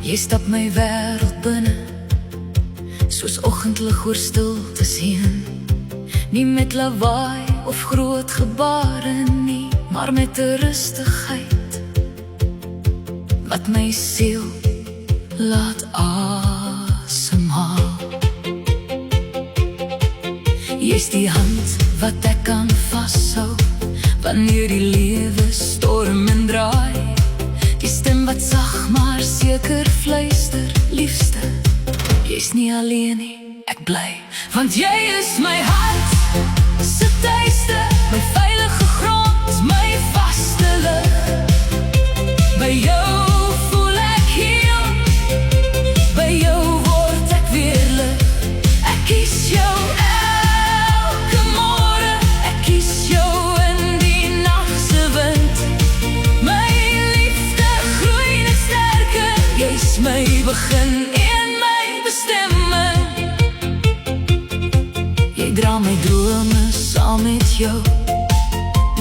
Jy stap my wêreld binne, soos oggendlig oor stiltes heen. Nie met lawaai of groot gebare nie, maar met 'n rustigheid wat my siel laat asemhaal. Jy's die hand wat ek kan vashou wanneer die lewe storm en draai. Die stem wat sag maar seker fluister, liefste, jy's nie alleen nie, ek bly. Want jy is my hart se tuiste, my veilige grond, my vaste lig. By jou voel ek heel, by jou word ek weer lig. Ek kies jou elke môre, ek kies jou in die nagse wind. My liefde groei net sterker, jy's my begin en my bestemming. Jy dra my drome saam met jou,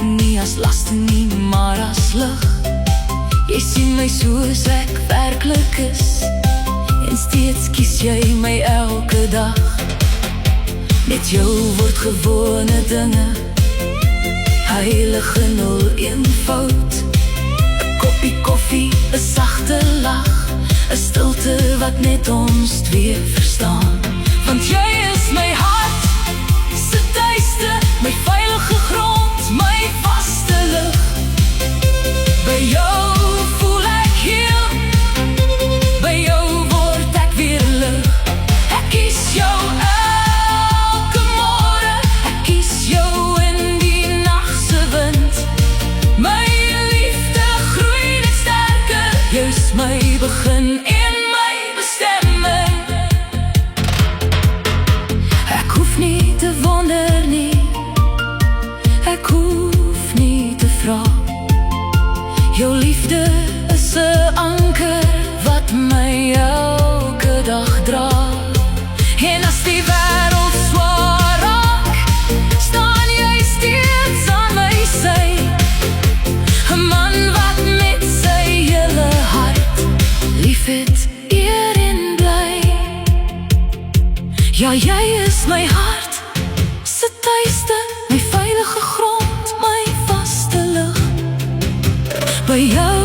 nie as laste nie, maar as lig. Jy sien my soos ek werklik is, en steeds kies jy my elke dag. Met jou word gewone dinge heilige nul eenvoud. 'n koppie koffie, 'n sagte lag, 'n stilte wat net ons twee verstaan. Want jy is my hart se tuiste, my veilige grond, my vaste lig. By jou voel ek heel, by jou word ek weer lig. Ek kies jou elke môre, ek kies jou in die nagse wind. My liefde groei net sterker, jy's my begin en my bestemming. Ek hoef nie te wonder nie, ek hoef nie te vra. Jou liefde is 'n anker wat my elke dag dra. En as die wêreld swaar raak, staan jy steeds aan my sy. 'n man wat met sy hele hart liefhet, eer en bly. Ja, jy is my hart se tuiste, my veilige grond, my vaste lig. By jou